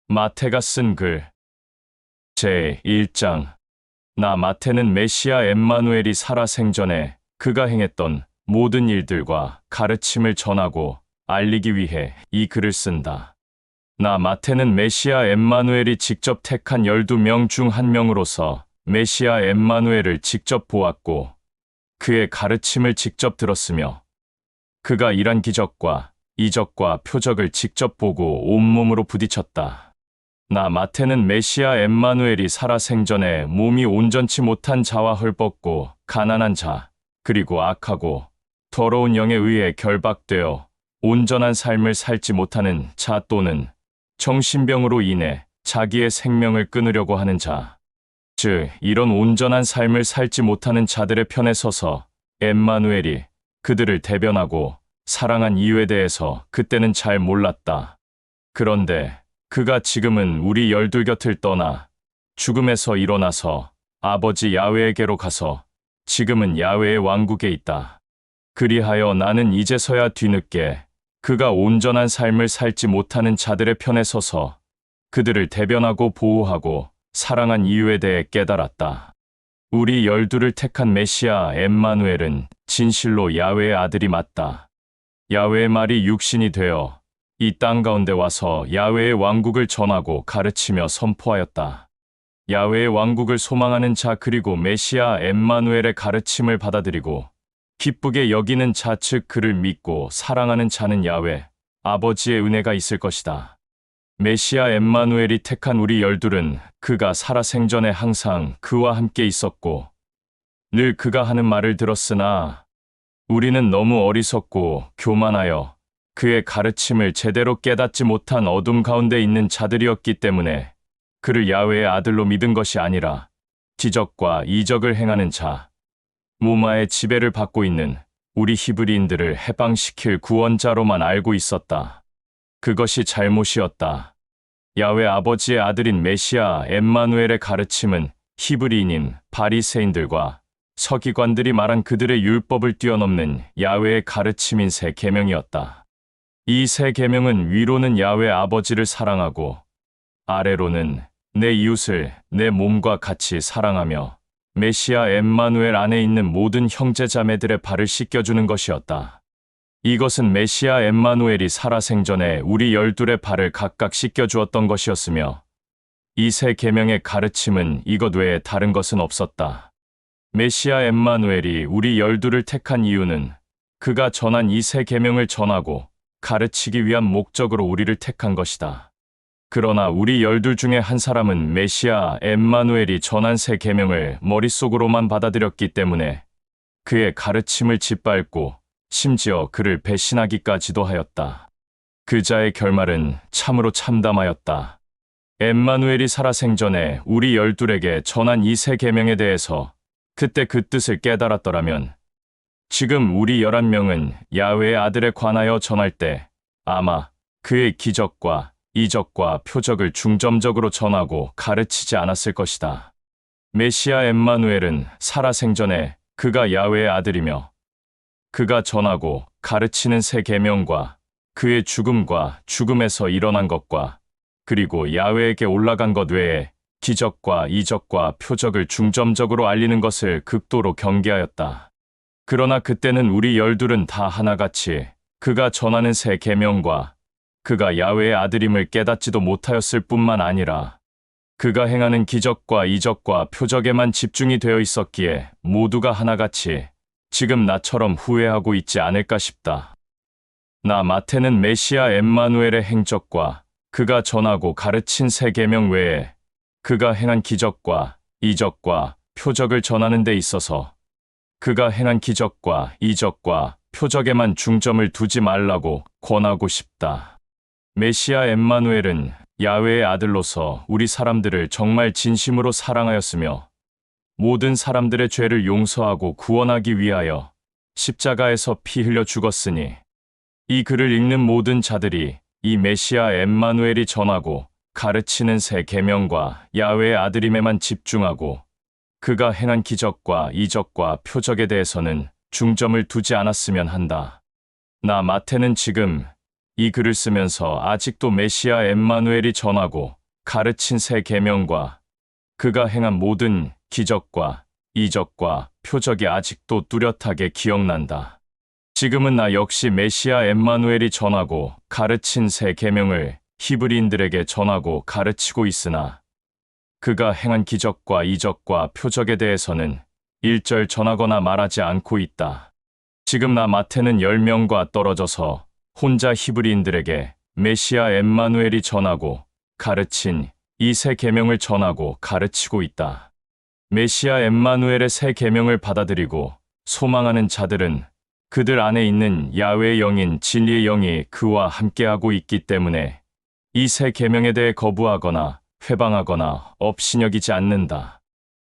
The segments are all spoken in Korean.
마태가 쓴 글. 제1장. 나 마태는 메시아 엠마누엘이 살아 생전에 그가 행했던 모든 일들과 가르침을 전하고 알리기 위해 이 글을 쓴다. 나 마태는 메시아 엠마누엘이 직접 택한 12명 중 한 명으로서 메시아 엠마누엘을 직접 보았고 그의 가르침을 직접 들었으며 그가 일한 기적과 이적과 표적을 직접 보고 온몸으로 부딪혔다. 나 마태는 메시아 엠마누엘이 살아 생전에 몸이 온전치 못한 자와 헐벗고 가난한 자, 그리고 악하고 더러운 영에 의해 결박되어 온전한 삶을 살지 못하는 자 또는 정신병으로 인해 자기의 생명을 끊으려고 하는 자, 즉 이런 온전한 삶을 살지 못하는 자들의 편에 서서 엠마누엘이 그들을 대변하고 사랑한 이유에 대해서 그때는 잘 몰랐다. 그런데 그가 지금은 우리 열둘 곁을 떠나 죽음에서 일어나서 아버지 야훼에게로 가서 지금은 야훼의 왕국에 있다. 그리하여 나는 이제서야 뒤늦게 그가 온전한 삶을 살지 못하는 자들의 편에 서서 그들을 대변하고 보호하고 사랑한 이유에 대해 깨달았다. 우리 열둘을 택한 메시아 엠마누엘은 진실로 야훼의 아들이 맞다. 야훼의 말이 육신이 되어 이 땅 가운데 와서 야훼의 왕국을 전하고 가르치며 선포하였다. 야훼의 왕국을 소망하는 자 그리고 메시아 엠마누엘의 가르침을 받아들이고 기쁘게 여기는 자 즉 그를 믿고 사랑하는 자는 야훼 아버지의 은혜가 있을 것이다. 메시아 엠마누엘이 택한 우리 열둘은 그가 살아 생전에 항상 그와 함께 있었고 늘 그가 하는 말을 들었으나 우리는 너무 어리석고 교만하여 그의 가르침을 제대로 깨닫지 못한 어둠 가운데 있는 자들이었기 때문에 그를 야훼의 아들로 믿은 것이 아니라 기적과 이적을 행하는 자, 무마의 지배를 받고 있는 우리 히브리인들을 해방시킬 구원자로만 알고 있었다. 그것이 잘못이었다. 야훼 아버지의 아들인 메시아 엠마누엘의 가르침은 히브리인인 바리새인들과 서기관들이 말한 그들의 율법을 뛰어넘는 야훼의 가르침인 새 계명이었다. 이 새 계명은 위로는 야훼 아버지를 사랑하고 아래로는 내 이웃을 내 몸과 같이 사랑하며 메시아 엠마누엘 안에 있는 모든 형제자매들의 발을 씻겨주는 것이었다. 이것은 메시아 엠마누엘이 살아 생전에 우리 열둘의 발을 각각 씻겨주었던 것이었으며 이 새 계명의 가르침은 이것 외에 다른 것은 없었다. 메시아 엠마누엘이 우리 열둘을 택한 이유는 그가 전한 이 새 계명을 전하고 가르치기 위한 목적으로 우리를 택한 것이다. 그러나 우리 열둘 중에 한 사람은 메시아 엠마누엘이 전한 새 계명을 머릿속으로만 받아들였기 때문에 그의 가르침을 짓밟고 심지어 그를 배신하기까지도 하였다. 그 자의 결말은 참으로 참담하였다. 엠마누엘이 살아 생전에 우리 열둘에게 전한 이 새 계명에 대해서 그때 그 뜻을 깨달았더라면 지금 우리 11명은 야훼의 아들에 관하여 전할 때 아마 그의 기적과 이적과 표적을 중점적으로 전하고 가르치지 않았을 것이다. 메시아 엠마누엘은 살아 생전에 그가 야훼의 아들이며 그가 전하고 가르치는 새 계명과 그의 죽음과 죽음에서 일어난 것과 그리고 야훼에게 올라간 것 외에 기적과 이적과 표적을 중점적으로 알리는 것을 극도로 경계하였다. 그러나 그때는 우리 열둘은 다 하나같이 그가 전하는 새 계명과 그가 야훼의 아들임을 깨닫지도 못하였을 뿐만 아니라 그가 행하는 기적과 이적과 표적에만 집중이 되어 있었기에 모두가 하나같이 지금 나처럼 후회하고 있지 않을까 싶다. 나 마태는 메시아 엠마누엘의 행적과 그가 전하고 가르친 새 계명 외에 그가 행한 기적과 이적과 표적을 전하는 데 있어서 그가 행한 기적과 이적과 표적에만 중점을 두지 말라고 권하고 싶다. 메시아 엠마누엘은 야훼의 아들로서 우리 사람들을 정말 진심으로 사랑하였으며 모든 사람들의 죄를 용서하고 구원하기 위하여 십자가에서 피 흘려 죽었으니 이 글을 읽는 모든 자들이 이 메시아 엠마누엘이 전하고 가르치는 새 계명과 야훼의 아들임에만 집중하고 그가 행한 기적과 이적과 표적에 대해서는 중점을 두지 않았으면 한다. 나 마태는 지금 이 글을 쓰면서 아직도 메시아 엠마누엘이 전하고 가르친 새 계명과 그가 행한 모든 기적과 이적과 표적이 아직도 뚜렷하게 기억난다. 지금은 나 역시 메시아 엠마누엘이 전하고 가르친 새 계명을 히브리인들에게 전하고 가르치고 있으나 그가 행한 기적과 이적과 표적에 대해서는 일절 전하거나 말하지 않고 있다. 지금 나 마태는 10명과 떨어져서 혼자 히브리인들에게 메시아 엠마누엘이 전하고 가르친 이 새 계명을 전하고 가르치고 있다. 메시아 엠마누엘의 새 계명을 받아들이고 소망하는 자들은 그들 안에 있는 야훼의 영인 진리의 영이 그와 함께하고 있기 때문에 이 새 계명에 대해 거부하거나 회방하거나 업신여기지 않는다.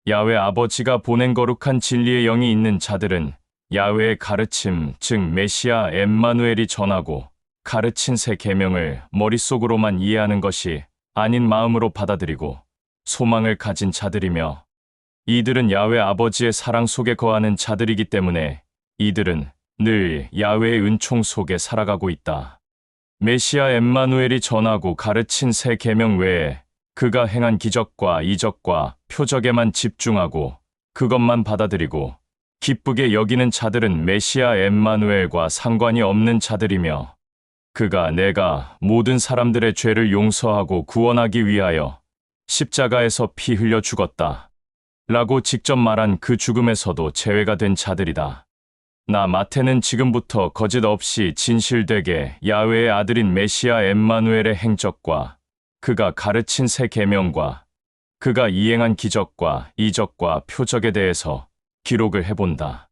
야훼 아버지가 보낸 거룩한 진리의 영이 있는 자들은 야훼의 가르침, 즉 메시아 엠마누엘이 전하고 가르친 새 계명을 머릿속으로만 이해하는 것이 아닌 마음으로 받아들이고 소망을 가진 자들이며 이들은 야훼 아버지의 사랑 속에 거하는 자들이기 때문에 이들은 늘 야훼의 은총 속에 살아가고 있다. 메시아 엠마누엘이 전하고 가르친 새 계명 외에 그가 행한 기적과 이적과 표적에만 집중하고 그것만 받아들이고 기쁘게 여기는 자들은 메시아 엠마누엘과 상관이 없는 자들이며 그가 내가 모든 사람들의 죄를 용서하고 구원하기 위하여 십자가에서 피 흘려 죽었다. 라고 직접 말한 그 죽음에서도 제외가 된 자들이다. 나 마태는 지금부터 거짓 없이 진실되게 야훼의 아들인 메시아 엠마누엘의 행적과 그가 가르친 새 계명과 그가 이행한 기적과 이적과 표적에 대해서 기록을 해본다.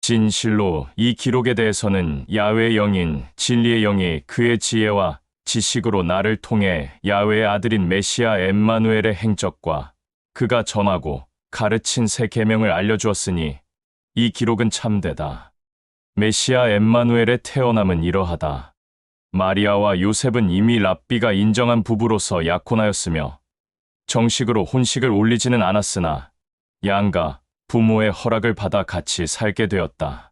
진실로 이 기록에 대해서는 야훼의 영인 진리의 영이 그의 지혜와 지식으로 나를 통해 야훼의 아들인 메시아 엠마누엘의 행적과 그가 전하고 가르친 새 계명을 알려주었으니 이 기록은 참되다. 메시아 엠마누엘의 태어남은 이러하다. 마리아와 요셉은 이미 랍비가 인정한 부부로서 약혼하였으며 정식으로 혼식을 올리지는 않았으나 양가 부모의 허락을 받아 같이 살게 되었다.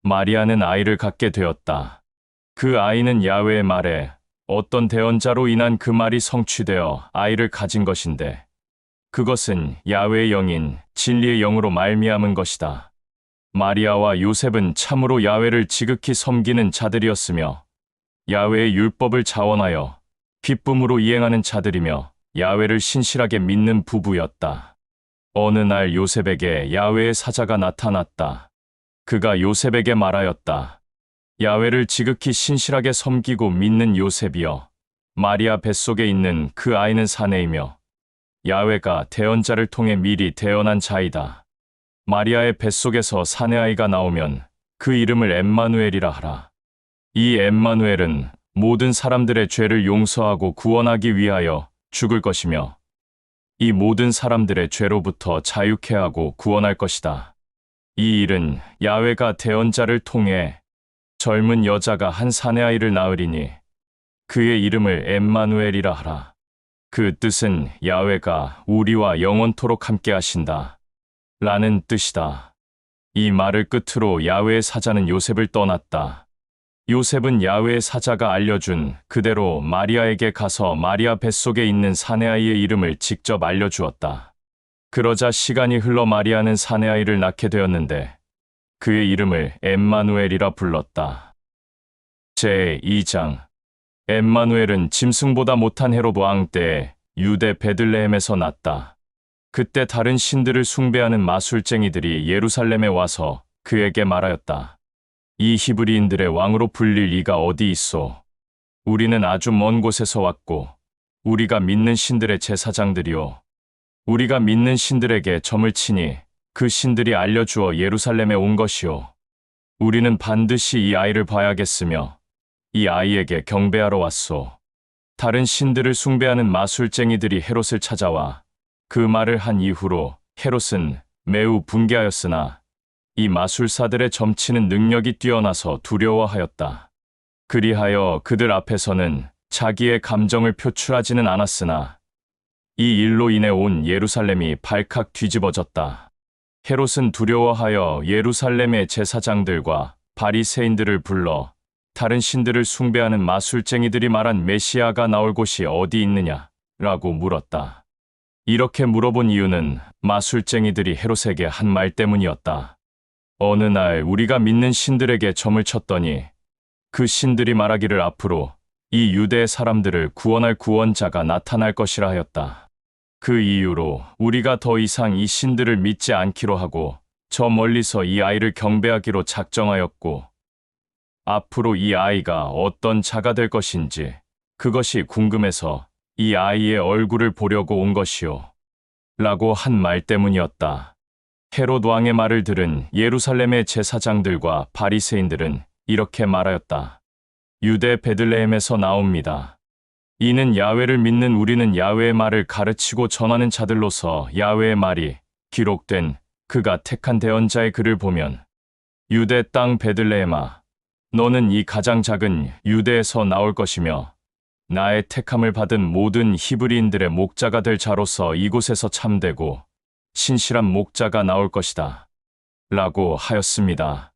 마리아는 아이를 갖게 되었다. 그 아이는 야훼의 말에 어떤 대언자로 인한 그 말이 성취되어 아이를 가진 것인데 그것은 야훼의 영인 진리의 영으로 말미암은 것이다. 마리아와 요셉은 참으로 야훼를 지극히 섬기는 자들이었으며 야훼의 율법을 자원하여 기쁨으로 이행하는 자들이며 야훼를 신실하게 믿는 부부였다. 어느 날 요셉에게 야훼의 사자가 나타났다. 그가 요셉에게 말하였다. 야훼를 지극히 신실하게 섬기고 믿는 요셉이여, 마리아 뱃속에 있는 그 아이는 사내이며 야훼가 대언자를 통해 미리 대언한 자이다. 마리아의 뱃속에서 사내아이가 나오면 그 이름을 엠마누엘이라 하라. 이 엠마누엘은 모든 사람들의 죄를 용서하고 구원하기 위하여 죽을 것이며 이 모든 사람들의 죄로부터 자유케 하고 구원할 것이다. 이 일은 야훼가 대언자를 통해 젊은 여자가 한 사내아이를 낳으리니 그의 이름을 엠마누엘이라 하라. 그 뜻은 야훼가 우리와 영원토록 함께 하신다 라는 뜻이다. 이 말을 끝으로 야훼의 사자는 요셉을 떠났다. 요셉은 야훼의 사자가 알려준 그대로 마리아에게 가서 마리아 뱃속에 있는 사내아이의 이름을 직접 알려주었다. 그러자 시간이 흘러 마리아는 사내아이를 낳게 되었는데 그의 이름을 엠마누엘이라 불렀다. 제2장 엠마누엘은 짐승보다 못한 헤롯 왕 때에 유대 베들레헴에서 났다. 그때 다른 신들을 숭배하는 마술쟁이들이 예루살렘에 와서 그에게 말하였다. 이 히브리인들의 왕으로 불릴 이가 어디 있소? 우리는 아주 먼 곳에서 왔고 우리가 믿는 신들의 제사장들이요. 우리가 믿는 신들에게 점을 치니 그 신들이 알려주어 예루살렘에 온 것이요. 우리는 반드시 이 아이를 봐야겠으며 이 아이에게 경배하러 왔소. 다른 신들을 숭배하는 마술쟁이들이 헤롯을 찾아와 그 말을 한 이후로 헤롯은 매우 분개하였으나 이 마술사들의 점치는 능력이 뛰어나서 두려워하였다. 그리하여 그들 앞에서는 자기의 감정을 표출하지는 않았으나 이 일로 인해 온 예루살렘이 발칵 뒤집어졌다. 헤롯은 두려워하여 예루살렘의 제사장들과 바리새인들을 불러 다른 신들을 숭배하는 마술쟁이들이 말한 메시아가 나올 곳이 어디 있느냐? 라고 물었다. 이렇게 물어본 이유는 마술쟁이들이 헤롯에게 한 말 때문이었다. 어느 날 우리가 믿는 신들에게 점을 쳤더니 그 신들이 말하기를 앞으로 이 유대 사람들을 구원할 구원자가 나타날 것이라 하였다. 그 이유로 우리가 더 이상 이 신들을 믿지 않기로 하고 저 멀리서 이 아이를 경배하기로 작정하였고 앞으로 이 아이가 어떤 자가 될 것인지 그것이 궁금해서 이 아이의 얼굴을 보려고 온 것이요. 라고 한 말 때문이었다. 헤롯 왕의 말을 들은 예루살렘의 제사장들과 바리새인들은 이렇게 말하였다. 유대 베들레헴에서 나옵니다. 이는 야훼를 믿는 우리는 야훼의 말을 가르치고 전하는 자들로서 야훼의 말이 기록된 그가 택한 대언자의 글을 보면 유대 땅 베들레헴아 너는 이 가장 작은 유대에서 나올 것이며 나의 택함을 받은 모든 히브리인들의 목자가 될 자로서 이곳에서 참되고 신실한 목자가 나올 것이다. 라고 하였습니다.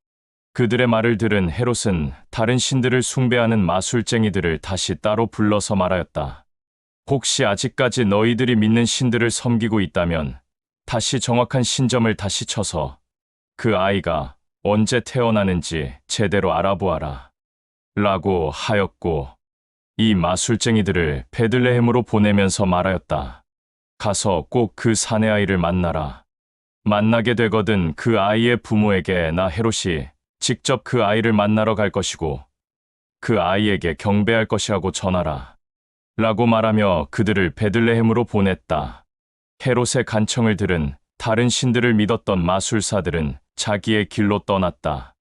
그들의 말을 들은 헤롯은 다른 신들을 숭배하는 마술쟁이들을 다시 따로 불러서 말하였다. 혹시 아직까지 너희들이 믿는 신들을 섬기고 있다면 다시 정확한 신점을 다시 쳐서 그 아이가 언제 태어나는지 제대로 알아보아라. 라고 하였고 이 마술쟁이들을 베들레헴으로 보내면서 말하였다. 가서 꼭 그 사내 아이를 만나라. 만나게 되거든 그 아이의 부모에게 나 헤롯이 직접 그 아이를 만나러 갈 것이고 그 아이에게 경배할 것이라고 전하라. 라고 말하며 그들을 베들레헴으로 보냈다. 헤롯의 간청을 들은 다른 신들을 믿었던 마술사들은 자기의 길로 떠났다.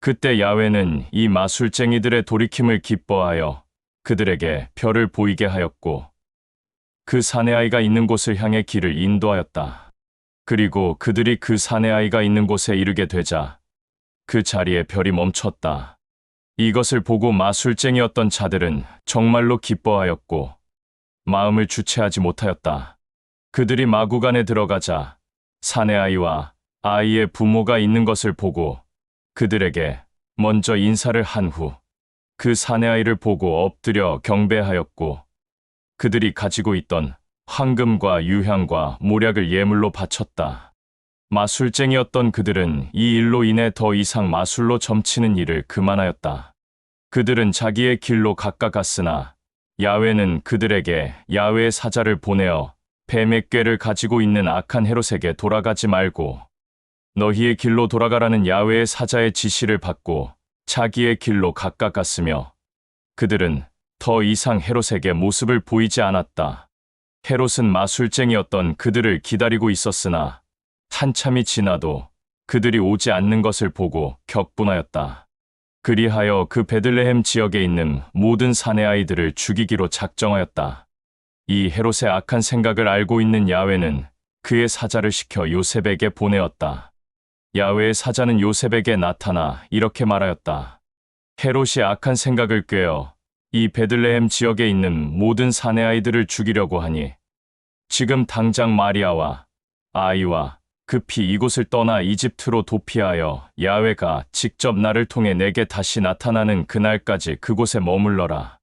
그때 야훼는 이 마술쟁이들의 돌이킴을 기뻐하여 그들에게 별을 보이게 하였고 그 사내아이가 있는 곳을 향해 길을 인도하였다. 그리고 그들이 그 사내아이가 있는 곳에 이르게 되자 그 자리에 별이 멈췄다. 이것을 보고 마술쟁이였던 자들은 정말로 기뻐하였고 마음을 주체하지 못하였다. 그들이 마국 안에 들어가자 사내아이와 아이의 부모가 있는 것을 보고 그들에게 먼저 인사를 한 후 그 사내아이를 보고 엎드려 경배하였고 그들이 가지고 있던 황금과 유향과 모략을 예물로 바쳤다. 마술쟁이였던 그들은 이 일로 인해 더 이상 마술로 점치는 일을 그만하였다. 그들은 자기의 길로 각각 갔으나 야훼는 그들에게 야훼의 사자를 보내어 뱀의 꾀를 가지고 있는 악한 헤롯에게 돌아가지 말고 너희의 길로 돌아가라는 야훼의 사자의 지시를 받고 자기의 길로 각각 갔으며 그들은 더 이상 헤롯에게 모습을 보이지 않았다. 헤롯은 마술쟁이였던 그들을 기다리고 있었으나 한참이 지나도 그들이 오지 않는 것을 보고 격분하였다. 그리하여 그 베들레헴 지역에 있는 모든 사내 아이들을 죽이기로 작정하였다. 이 헤롯의 악한 생각을 알고 있는 야훼는 그의 사자를 시켜 요셉에게 보내었다. 야훼의 사자는 요셉에게 나타나 이렇게 말하였다. 헤롯이 악한 생각을 꾀어 이 베들레헴 지역에 있는 모든 사내 아이들을 죽이려고 하니 지금 당장 마리아와 아이와 급히 이곳을 떠나 이집트로 도피하여 야훼가 직접 나를 통해 내게 다시 나타나는 그날까지 그곳에 머물러라.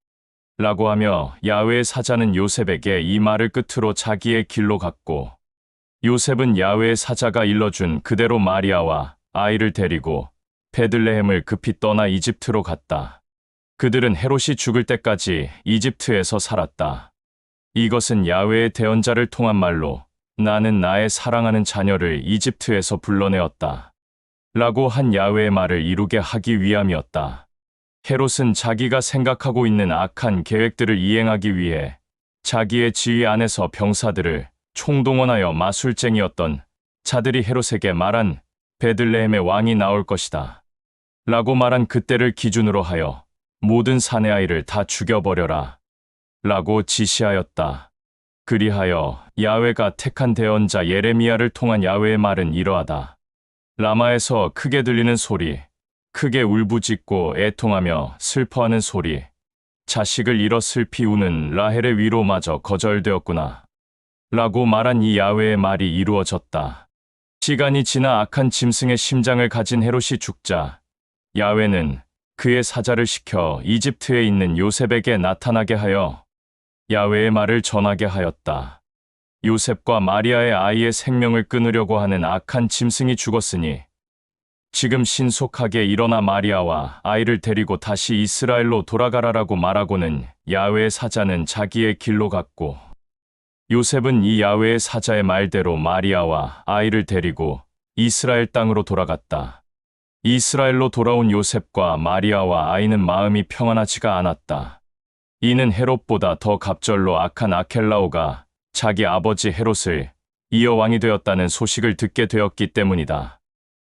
라고 하며 야훼의 사자는 요셉에게 이 말을 끝으로 자기의 길로 갔고 요셉은 야훼의 사자가 일러준 그대로 마리아와 아이를 데리고 베들레헴을 급히 떠나 이집트로 갔다. 그들은 헤롯이 죽을 때까지 이집트에서 살았다. 이것은 야훼의 대언자를 통한 말로 나는 나의 사랑하는 자녀를 이집트에서 불러내었다. 라고 한 야훼의 말을 이루게 하기 위함이었다. 헤롯은 자기가 생각하고 있는 악한 계획들을 이행하기 위해 자기의 지휘 안에서 병사들을 총동원하여 마술쟁이였던 자들이 헤롯에게 말한 베들레헴의 왕이 나올 것이다. 라고 말한 그때를 기준으로 하여 모든 사내 아이를 다 죽여버려라. 라고 지시하였다. 그리하여 야훼가 택한 대언자 예레미야를 통한 야훼의 말은 이러하다. 라마에서 크게 들리는 소리, 크게 울부짖고 애통하며 슬퍼하는 소리, 자식을 잃어 슬피 우는 라헬의 위로마저 거절되었구나. 라고 말한 이 야훼의 말이 이루어졌다. 시간이 지나 악한 짐승의 심장을 가진 헤롯이 죽자 야훼는 그의 사자를 시켜 이집트에 있는 요셉에게 나타나게 하여 야훼의 말을 전하게 하였다. 요셉과 마리아의 아이의 생명을 끊으려고 하는 악한 짐승이 죽었으니 지금 신속하게 일어나 마리아와 아이를 데리고 다시 이스라엘로 돌아가라라고 말하고는 야훼의 사자는 자기의 길로 갔고 요셉은 이 야훼의 사자의 말대로 마리아와 아이를 데리고 이스라엘 땅으로 돌아갔다. 이스라엘로 돌아온 요셉과 마리아와 아이는 마음이 평안하지가 않았다. 이는 헤롯보다 더 갑절로 악한 아켈라오가 자기 아버지 헤롯을 이어 왕이 되었다는 소식을 듣게 되었기 때문이다.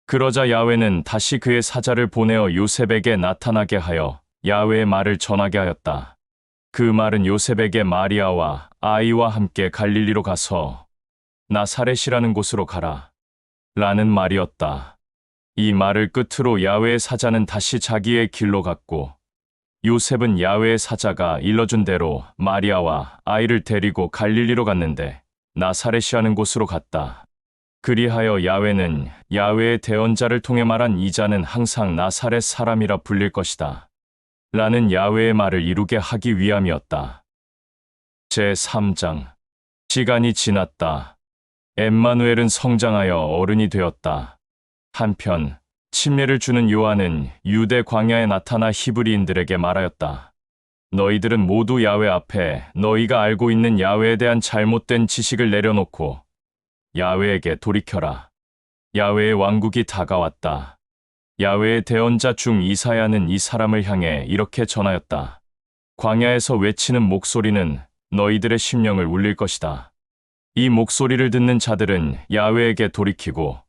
그러자 야훼는 다시 그의 사자를 보내어 요셉에게 나타나게 하여 야훼의 말을 전하게 하였다. 그 말은 요셉에게 마리아와 아이와 함께 갈릴리로 가서 나사렛이라는 곳으로 가라 라는 말이었다. 이 말을 끝으로 야훼의 사자는 다시 자기의 길로 갔고 요셉은 야훼의 사자가 일러준 대로 마리아와 아이를 데리고 갈릴리로 갔는데 나사렛이라는 곳으로 갔다. 그리하여 야훼는 야훼의 대언자를 통해 말한 이 자는 항상 나사렛 사람이라 불릴 것이다 라는 야훼의 말을 이루게 하기 위함이었다. 제3장. 시간이 지났다. 엠마누엘은 성장하여 어른이 되었다. 한편 침례를 주는 요한은 유대 광야에 나타나 히브리인들에게 말하였다. 너희들은 모두 야훼 앞에 너희가 알고 있는 야훼에 대한 잘못된 지식을 내려놓고 야훼에게 돌이켜라. 야훼의 왕국이 다가왔다. 야훼의 대언자 중 이사야는 이 사람을 향해 이렇게 전하였다. 광야에서 외치는 목소리는 너희들의 심령을 울릴 것이다. 이 목소리를 듣는 자들은 야훼에게 돌이키고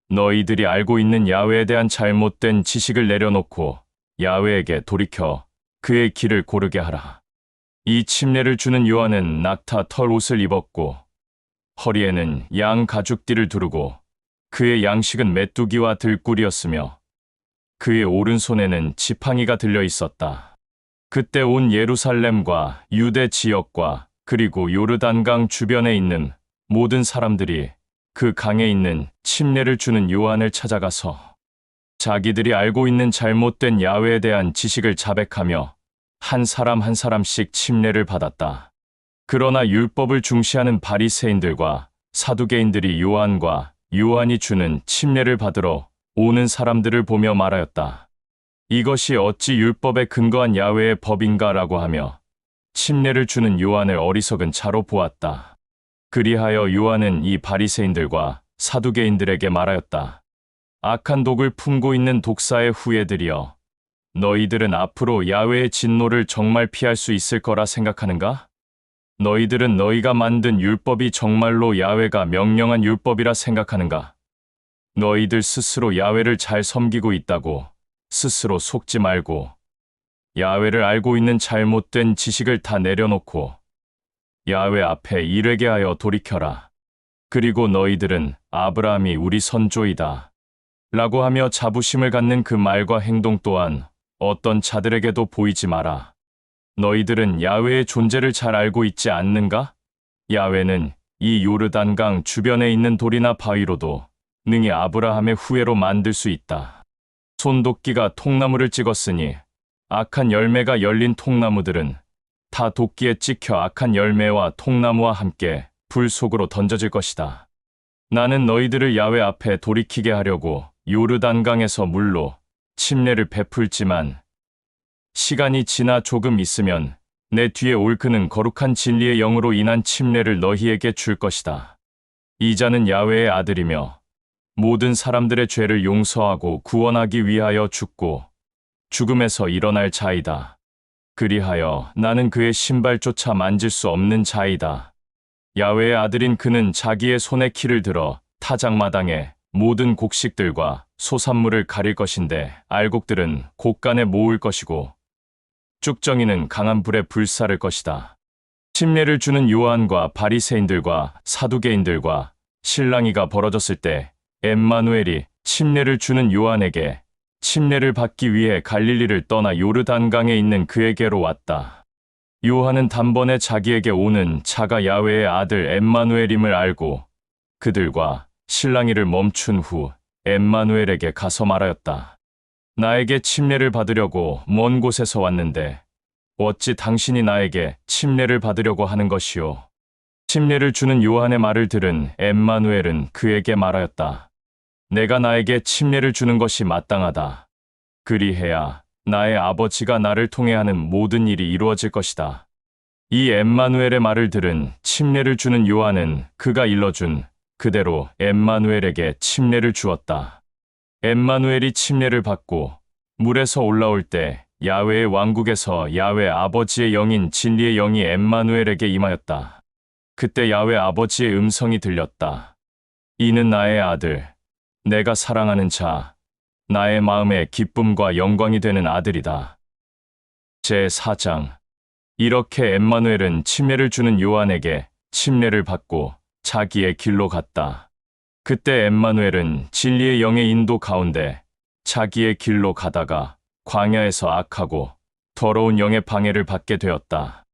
너희들이 알고 있는 야훼에 대한 잘못된 지식을 내려놓고 야훼에게 돌이켜 그의 길을 고르게 하라. 이 침례를 주는 요한은 낙타 털 옷을 입었고 허리에는 양 가죽띠를 두르고 그의 양식은 메뚜기와 들꿀이었으며 그의 오른손에는 지팡이가 들려 있었다. 그때 온 예루살렘과 유대 지역과 그리고 요르단강 주변에 있는 모든 사람들이 그 강에 있는 침례를 주는 요한을 찾아가서 자기들이 알고 있는 잘못된 야훼에 대한 지식을 자백하며 한 사람 한 사람씩 침례를 받았다. 그러나 율법을 중시하는 바리새인들과 사두개인들이 요한과 요한이 주는 침례를 받으러 오는 사람들을 보며 말하였다. 이것이 어찌 율법에 근거한 야훼의 법인가라고 하며 침례를 주는 요한을 어리석은 자로 보았다. 그리하여 요한은 이 바리새인들과 사두개인들에게 말하였다. 악한 독을 품고 있는 독사의 후예들이여, 너희들은 앞으로 야훼의 진노를 정말 피할 수 있을 거라 생각하는가? 너희들은 너희가 만든 율법이 정말로 야훼가 명령한 율법이라 생각하는가? 너희들 스스로 야훼를 잘 섬기고 있다고 스스로 속지 말고 야훼를 알고 있는 잘못된 지식을 다 내려놓고 야훼 앞에 이르게 하여 돌이켜라. 그리고 너희들은 아브라함이 우리 선조이다 라고 하며 자부심을 갖는 그 말과 행동 또한 어떤 자들에게도 보이지 마라. 너희들은 야훼의 존재를 잘 알고 있지 않는가? 야훼는 이 요르단강 주변에 있는 돌이나 바위로도 능히 아브라함의 후예로 만들 수 있다. 손도끼가 통나무를 찍었으니 악한 열매가 열린 통나무들은 다 도끼에 찍혀 악한 열매와 통나무와 함께 불 속으로 던져질 것이다. 나는 너희들을 야훼 앞에 돌이키게 하려고 요르단강에서 물로 침례를 베풀지만 시간이 지나 조금 있으면 내 뒤에 올 그는 거룩한 진리의 영으로 인한 침례를 너희에게 줄 것이다. 이 자는 야훼의 아들이며 모든 사람들의 죄를 용서하고 구원하기 위하여 죽고 죽음에서 일어날 자이다. 그리하여 나는 그의 신발조차 만질 수 없는 자이다. 야훼의 아들인 그는 자기의 손에 키를 들어 타작마당에 모든 곡식들과 소산물을 가릴 것인데 알곡들은 곡간에 모을 것이고 쭉정이는 강한 불에 불사를 것이다. 침례를 주는 요한과 바리새인들과 사두개인들과 실랑이가 벌어졌을 때 엠마누엘이 침례를 주는 요한에게 침례를 받기 위해 갈릴리를 떠나 요르단강에 있는 그에게로 왔다. 요한은 단번에 자기에게 오는 자가 야훼의 아들 엠마누엘임을 알고 그들과 실랑이를 멈춘 후 엠마누엘에게 가서 말하였다. 나에게 침례를 받으려고 먼 곳에서 왔는데 어찌 당신이 나에게 침례를 받으려고 하는 것이오? 침례를 주는 요한의 말을 들은 엠마누엘은 그에게 말하였다. 내가 나에게 침례를 주는 것이 마땅하다. 그리해야 나의 아버지가 나를 통해 하는 모든 일이 이루어질 것이다. 이 엠마누엘의 말을 들은 침례를 주는 요한은 그가 일러준 그대로 엠마누엘에게 침례를 주었다. 엠마누엘이 침례를 받고 물에서 올라올 때 야훼의 왕국에서 야훼 아버지의 영인 진리의 영이 엠마누엘에게 임하였다. 그때 야훼 아버지의 음성이 들렸다. 이는 나의 아들, 내가 사랑하는 자, 나의 마음의 기쁨과 영광이 되는 아들이다. 제4장. 이렇게 엠마누엘은 침례를 주는 요한에게 침례를 받고 자기의 길로 갔다. 그때 엠마누엘은 진리의 영의 인도 가운데 자기의 길로 가다가 광야에서 악하고 더러운 영의 방해를 받게 되었다.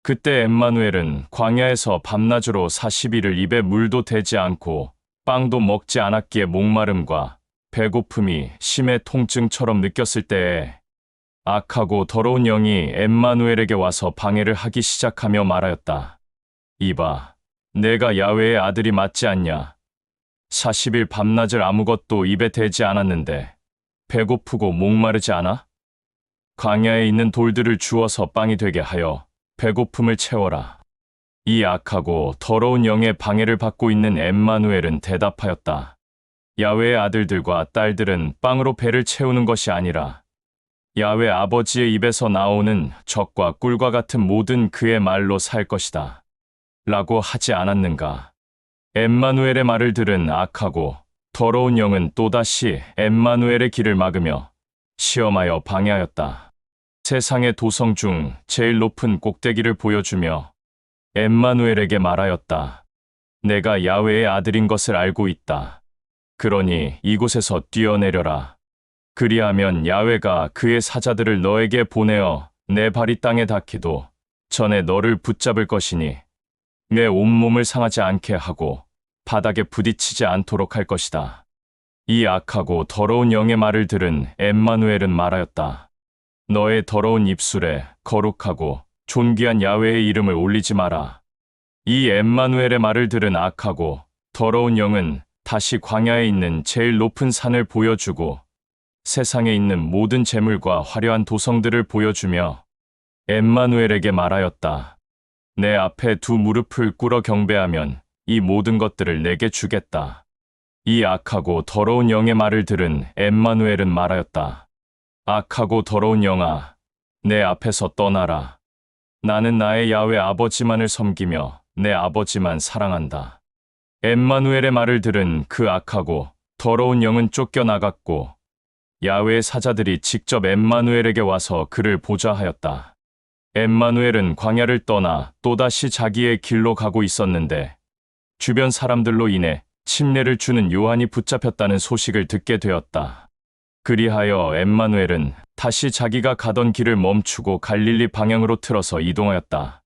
그때 엠마누엘은 광야에서 밤낮으로 40일을 입에 물도 대지 않고 빵도 먹지 않았기에 목마름과 배고픔이 심해 통증처럼 느꼈을 때에 악하고 더러운 영이 엠마누엘에게 와서 방해를 하기 시작하며 말하였다. 이봐, 내가 야훼의 아들이 맞지 않냐? 40일 밤낮을 아무것도 입에 대지 않았는데 배고프고 목마르지 않아? 광야에 있는 돌들을 주워서 빵이 되게 하여 배고픔을 채워라. 이 악하고 더러운 영의 방해를 받고 있는 엠마누엘은 대답하였다. 야훼의 아들들과 딸들은 빵으로 배를 채우는 것이 아니라 야훼 아버지의 입에서 나오는 젖과 꿀과 같은 모든 그의 말로 살 것이다. 라고 하지 않았는가? 엠마누엘의 말을 들은 악하고 더러운 영은 또다시 엠마누엘의 길을 막으며 시험하여 방해하였다. 세상의 도성 중 제일 높은 꼭대기를 보여주며 엠마누엘에게 말하였다. 내가 야훼의 아들인 것을 알고 있다. 그러니 이곳에서 뛰어내려라. 그리하면 야훼가 그의 사자들을 너에게 보내어 내 발이 땅에 닿기도 전에 너를 붙잡을 것이니 내 온몸을 상하지 않게 하고 바닥에 부딪히지 않도록 할 것이다. 이 악하고 더러운 영의 말을 들은 엠마누엘은 말하였다. 너의 더러운 입술에 거룩하고 존귀한 야훼의 이름을 올리지 마라. 이 엠마누엘의 말을 들은 악하고 더러운 영은 다시 광야에 있는 제일 높은 산을 보여주고 세상에 있는 모든 재물과 화려한 도성들을 보여주며 엠마누엘에게 말하였다. 내 앞에 두 무릎을 꿇어 경배하면 이 모든 것들을 내게 주겠다. 이 악하고 더러운 영의 말을 들은 엠마누엘은 말하였다. 악하고 더러운 영아, 내 앞에서 떠나라. 나는 나의 야훼 아버지만을 섬기며 내 아버지만 사랑한다. 엠마누엘의 말을 들은 그 악하고 더러운 영은 쫓겨나갔고 야훼의 사자들이 직접 엠마누엘에게 와서 그를 보자 하였다. 엠마누엘은 광야를 떠나 또다시 자기의 길로 가고 있었는데 주변 사람들로 인해 침례를 주는 요한이 붙잡혔다는 소식을 듣게 되었다. 그리하여 엠마누엘은 다시 자기가 가던 길을 멈추고 갈릴리 방향으로 틀어서 이동하였다.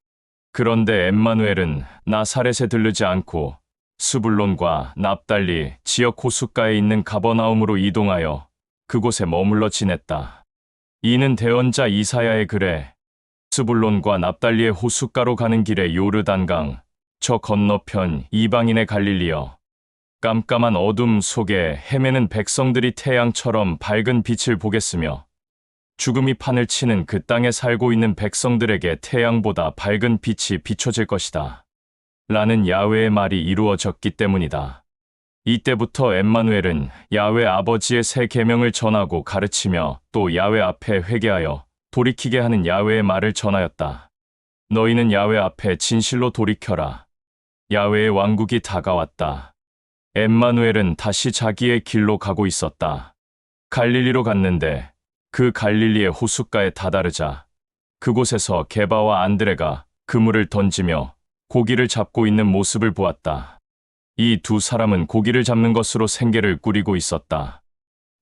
그런데 엠마누엘은 나사렛에 들르지 않고 스불론과 납달리 지역 호숫가에 있는 가버나움으로 이동하여 그곳에 머물러 지냈다. 이는 대언자 이사야의 글에 스불론과 납달리의 호숫가로 가는 길에 요르단강 저 건너편 이방인의 갈릴리여 깜깜한 어둠 속에 헤매는 백성들이 태양처럼 밝은 빛을 보겠으며 죽음이 판을 치는 그 땅에 살고 있는 백성들에게 태양보다 밝은 빛이 비춰질 것이다. 라는 야훼의 말이 이루어졌기 때문이다. 이때부터 엠마누엘은 야훼 아버지의 새 계명을 전하고 가르치며 또 야훼 앞에 회개하여 돌이키게 하는 야훼의 말을 전하였다. 너희는 야훼 앞에 진실로 돌이켜라. 야훼의 왕국이 다가왔다. 엠마누엘은 다시 자기의 길로 가고 있었다. 갈릴리로 갔는데 그 갈릴리의 호숫가에 다다르자 그곳에서 게바와 안드레가 그물을 던지며 고기를 잡고 있는 모습을 보았다. 이 두 사람은 고기를 잡는 것으로 생계를 꾸리고 있었다.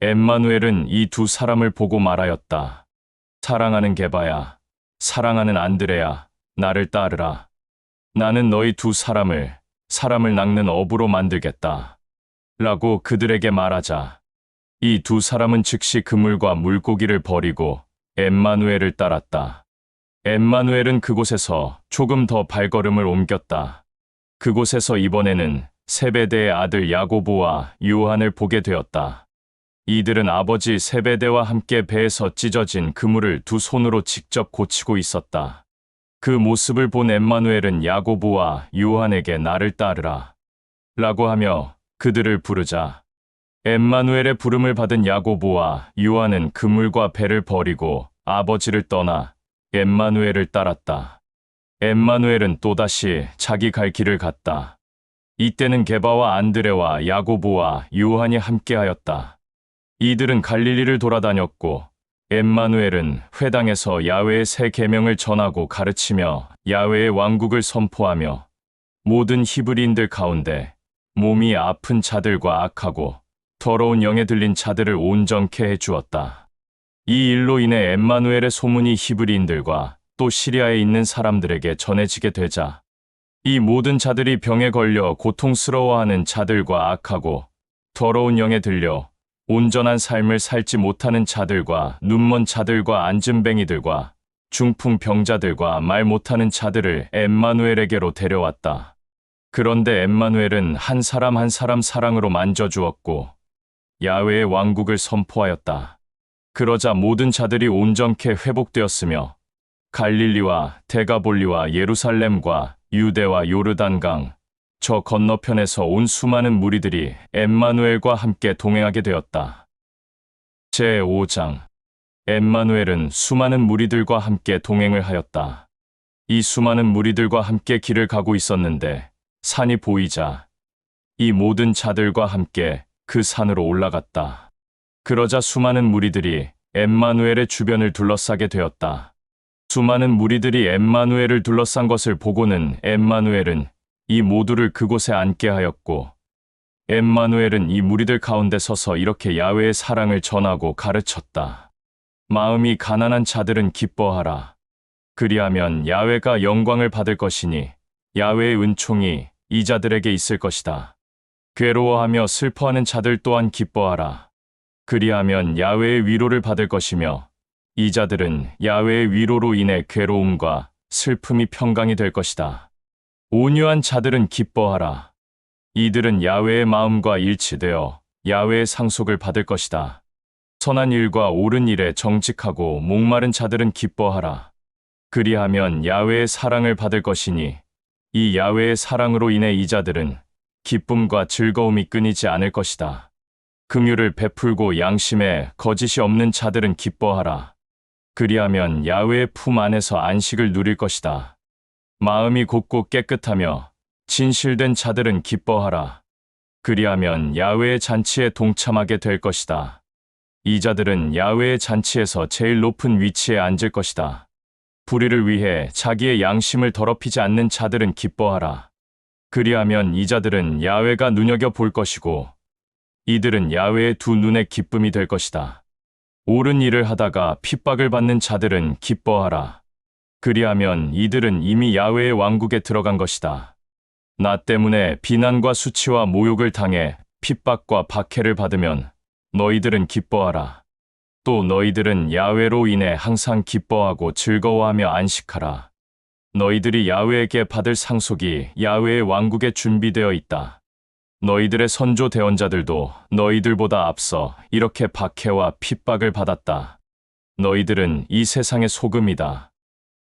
엠마누엘은 이 두 사람을 보고 말하였다. 사랑하는 게바야, 사랑하는 안드레야, 나를 따르라. 나는 너희 두 사람을 낚는 어부로 만들겠다. 라고 그들에게 말하자 이 두 사람은 즉시 그물과 물고기를 버리고 엠마누엘을 따랐다. 엠마누엘은 그곳에서 조금 더 발걸음을 옮겼다. 그곳에서 이번에는 세베대의 아들 야고보와 요한을 보게 되었다. 이들은 아버지 세베대와 함께 배에서 찢어진 그물을 두 손으로 직접 고치고 있었다. 그 모습을 본 엠마누엘은 야고보와 요한에게 나를 따르라 라고 하며 그들을 부르자 엠마누엘의 부름을 받은 야고보와 요한은 그물과 배를 버리고 아버지를 떠나 엠마누엘을 따랐다. 엠마누엘은 또다시 자기 갈 길을 갔다. 이때는 게바와 안드레와 야고보와 요한이 함께하였다. 이들은 갈릴리를 돌아다녔고 엠마누엘은 회당에서 야훼의 새 계명을 전하고 가르치며 야훼의 왕국을 선포하며 모든 히브리인들 가운데 몸이 아픈 자들과 악하고 더러운 영에 들린 자들을 온전케 해주었다. 이 일로 인해 엠마누엘의 소문이 히브리인들과 또 시리아에 있는 사람들에게 전해지게 되자 이 모든 자들이 병에 걸려 고통스러워하는 자들과 악하고 더러운 영에 들려 온전한 삶을 살지 못하는 자들과 눈먼 자들과 안진뱅이들과 중풍 병자들과 말 못하는 자들을 엠마누엘에게로 데려왔다. 그런데 엠마누엘은 한 사람 한 사람 사랑으로 만져주었고 야훼의 왕국을 선포하였다. 그러자 모든 자들이 온전케 회복되었으며 갈릴리와 데가볼리와 예루살렘과 유대와 요르단강 저 건너편에서 온 수많은 무리들이 엠마누엘과 함께 동행하게 되었다. 제5장 엠마누엘은 수많은 무리들과 함께 동행을 하였다. 이 수많은 무리들과 함께 길을 가고 있었는데 산이 보이자 이 모든 자들과 함께 그 산으로 올라갔다. 그러자 수많은 무리들이 엠마누엘의 주변을 둘러싸게 되었다. 수많은 무리들이 엠마누엘을 둘러싼 것을 보고는 엠마누엘은 이 모두를 그곳에 앉게 하였고 엠마누엘은 이 무리들 가운데 서서 이렇게 야훼의 사랑을 전하고 가르쳤다. 마음이 가난한 자들은 기뻐하라. 그리하면 야훼가 영광을 받을 것이니 야훼의 은총이 이 자들에게 있을 것이다. 괴로워하며 슬퍼하는 자들 또한 기뻐하라. 그리하면 야훼의 위로를 받을 것이며 이 자들은 야훼의 위로로 인해 괴로움과 슬픔이 평강이 될 것이다. 온유한 자들은 기뻐하라. 이들은 야훼의 마음과 일치되어 야훼의 상속을 받을 것이다. 선한 일과 옳은 일에 정직하고 목마른 자들은 기뻐하라. 그리하면 야훼의 사랑을 받을 것이니 이 야훼의 사랑으로 인해 이 자들은 기쁨과 즐거움이 끊이지 않을 것이다. 긍휼을 베풀고 양심에 거짓이 없는 자들은 기뻐하라. 그리하면 야훼의 품 안에서 안식을 누릴 것이다. 마음이 곱고 깨끗하며 진실된 자들은 기뻐하라. 그리하면 야훼의 잔치에 동참하게 될 것이다. 이 자들은 야훼의 잔치에서 제일 높은 위치에 앉을 것이다. 불의를 위해 자기의 양심을 더럽히지 않는 자들은 기뻐하라. 그리하면 이 자들은 야훼가 눈여겨볼 것이고 이들은 야훼의 두 눈의 기쁨이 될 것이다. 옳은 일을 하다가 핍박을 받는 자들은 기뻐하라. 그리하면 이들은 이미 야훼의 왕국에 들어간 것이다. 나 때문에 비난과 수치와 모욕을 당해 핍박과 박해를 받으면 너희들은 기뻐하라. 또 너희들은 야훼로 인해 항상 기뻐하고 즐거워하며 안식하라. 너희들이 야훼에게 받을 상속이 야훼의 왕국에 준비되어 있다. 너희들의 선조 대언자들도 너희들보다 앞서 이렇게 박해와 핍박을 받았다. 너희들은 이 세상의 소금이다.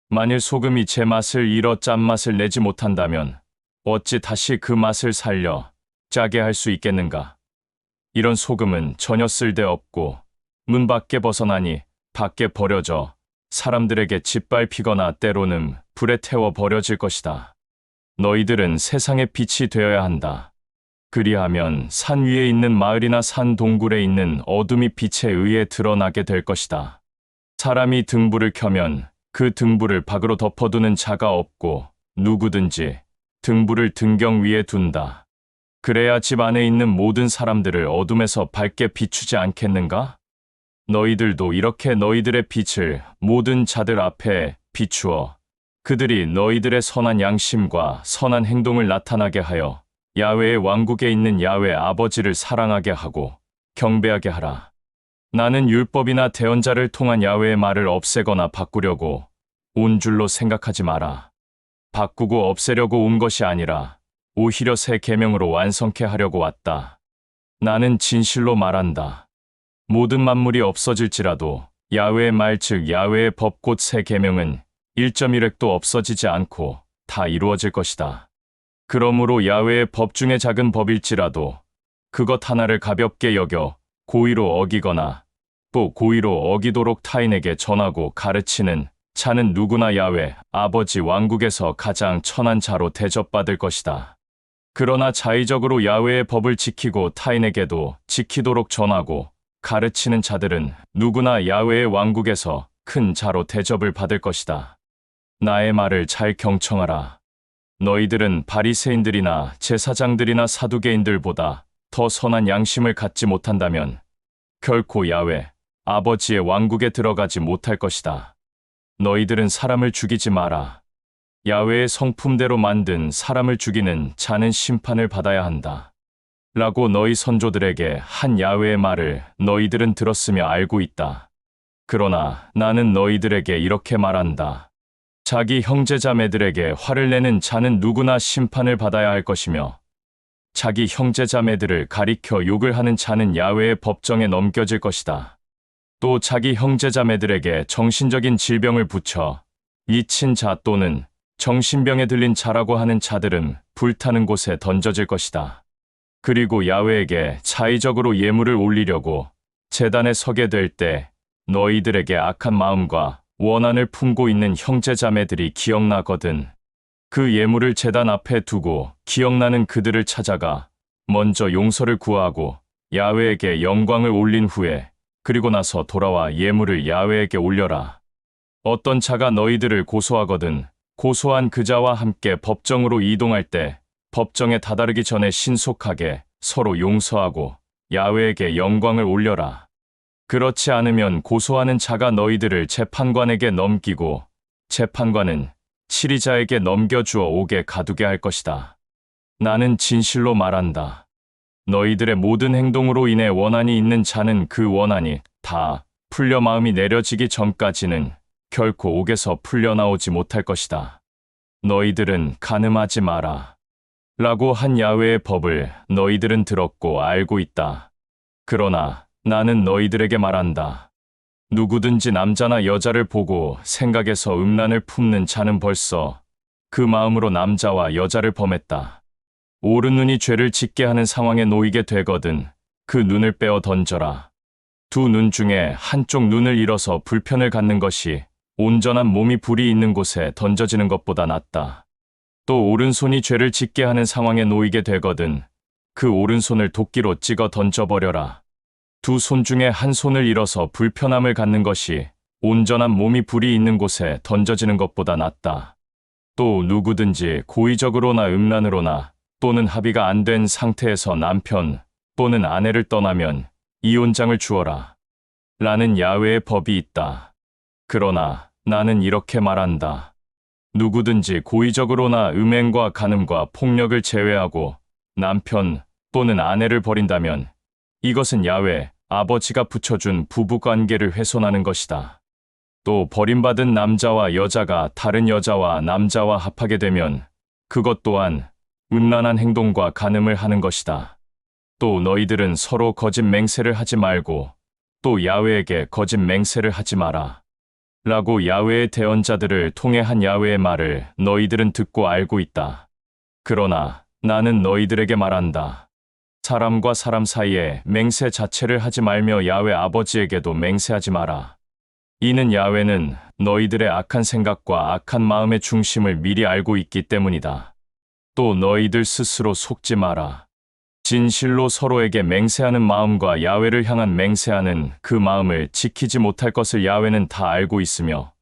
만일 소금이 제 맛을 잃어 짠맛을 내지 못한다면 어찌 다시 그 맛을 살려 짜게 할 수 있겠는가? 이런 소금은 전혀 쓸데없고 문 밖에 벗어나니 밖에 버려져 사람들에게 짓밟히거나 때로는 불에 태워 버려질 것이다. 너희들은 세상의 빛이 되어야 한다. 그리하면 산 위에 있는 마을이나 산 동굴에 있는 어둠이 빛에 의해 드러나게 될 것이다. 사람이 등불을 켜면 그 등불을 밖으로 덮어두는 자가 없고 누구든지 등불을 등경 위에 둔다. 그래야 집 안에 있는 모든 사람들을 어둠에서 밝게 비추지 않겠는가? 너희들도 이렇게 너희들의 빛을 모든 자들 앞에 비추어 그들이 너희들의 선한 양심과 선한 행동을 나타나게 하여 야훼의 왕국에 있는 야훼 아버지를 사랑하게 하고 경배하게 하라. 나는 율법이나 대언자를 통한 야훼의 말을 없애거나 바꾸려고 온 줄로 생각하지 마라. 바꾸고 없애려고 온 것이 아니라 오히려 새 계명으로 완성케 하려고 왔다. 나는 진실로 말한다. 모든 만물이 없어질지라도 야훼의 말 즉 야훼의 법 곧 새 계명은 1.1획도 없어지지 않고 다 이루어질 것이다. 그러므로 야훼의 법 중에 작은 법일지라도 그것 하나를 가볍게 여겨 고의로 어기거나 또 고의로 어기도록 타인에게 전하고 가르치는 자는 누구나 야훼 아버지 왕국에서 가장 천한 자로 대접받을 것이다. 그러나 자의적으로 야훼의 법을 지키고 타인에게도 지키도록 전하고 가르치는 자들은 누구나 야훼의 왕국에서 큰 자로 대접을 받을 것이다. 나의 말을 잘 경청하라. 너희들은 바리새인들이나 제사장들이나 사두개인들보다 더 선한 양심을 갖지 못한다면 결코 야훼 아버지의 왕국에 들어가지 못할 것이다. 너희들은 사람을 죽이지 마라. 야훼의 성품대로 만든 사람을 죽이는 자는 심판을 받아야 한다. 라고 너희 선조들에게 한 야훼의 말을 너희들은 들었으며 알고 있다. 그러나 나는 너희들에게 이렇게 말한다. 자기 형제자매들에게 화를 내는 자는 누구나 심판을 받아야 할 것이며 자기 형제자매들을 가리켜 욕을 하는 자는 야훼의 법정에 넘겨질 것이다. 또 자기 형제자매들에게 정신적인 질병을 붙여 미친 자 또는 정신병에 들린 자라고 하는 자들은 불타는 곳에 던져질 것이다. 그리고 야훼에게 자의적으로 예물을 올리려고 제단에 서게 될 때 너희들에게 악한 마음과 원한을 품고 있는 형제자매들이 기억나거든. 그 예물을 제단 앞에 두고 기억나는 그들을 찾아가 먼저 용서를 구하고 야훼에게 영광을 올린 후에 그리고 나서 돌아와 예물을 야훼에게 올려라. 어떤 자가 너희들을 고소하거든 고소한 그 자와 함께 법정으로 이동할 때 법정에 다다르기 전에 신속하게 서로 용서하고 야훼에게 영광을 올려라. 그렇지 않으면 고소하는 자가 너희들을 재판관에게 넘기고 재판관은 치리자에게 넘겨주어 옥에 가두게 할 것이다. 나는 진실로 말한다. 너희들의 모든 행동으로 인해 원한이 있는 자는 그 원한이 다 풀려 마음이 내려지기 전까지는 결코 옥에서 풀려나오지 못할 것이다. 너희들은 간음하지 마라. 라고 한 야훼의 법을 너희들은 들었고 알고 있다. 그러나 나는 너희들에게 말한다. 누구든지 남자나 여자를 보고 생각에서 음란을 품는 자는 벌써 그 마음으로 남자와 여자를 범했다. 오른 눈이 죄를 짓게 하는 상황에 놓이게 되거든 그 눈을 빼어 던져라. 두 눈 중에 한쪽 눈을 잃어서 불편을 갖는 것이 온전한 몸이 불이 있는 곳에 던져지는 것보다 낫다. 또 오른손이 죄를 짓게 하는 상황에 놓이게 되거든 그 오른손을 도끼로 찍어 던져버려라. 두 손 중에 한 손을 잃어서 불편함을 갖는 것이 온전한 몸이 불이 있는 곳에 던져지는 것보다 낫다. 또 누구든지 고의적으로나 음란으로나 또는 합의가 안 된 상태에서 남편 또는 아내를 떠나면 이혼장을 주어라. 라는 야훼의 법이 있다. 그러나 나는 이렇게 말한다. 누구든지 고의적으로나 음행과 간음과 폭력을 제외하고 남편 또는 아내를 버린다면 이것은 야훼 아버지가 붙여준 부부관계를 훼손하는 것이다. 또 버림받은 남자와 여자가 다른 여자와 남자와 합하게 되면 그것 또한 음란한 행동과 간음을 하는 것이다. 또 너희들은 서로 거짓 맹세를 하지 말고 또 야훼에게 거짓 맹세를 하지 마라. 라고 야훼의 대언자들을 통해 한 야훼의 말을 너희들은 듣고 알고 있다. 그러나 나는 너희들에게 말한다. 사람과 사람 사이에 맹세 자체를 하지 말며 야훼 아버지에게도 맹세하지 마라. 이는 야훼는 너희들의 악한 생각과 악한 마음의 중심을 미리 알고 있기 때문이다. 또 너희들 스스로 속지 마라. 진실로 서로에게 맹세하는 마음과 야훼를 향한 맹세하는 그 마음을 지키지 못할 것을 야훼는 다 알고 있으며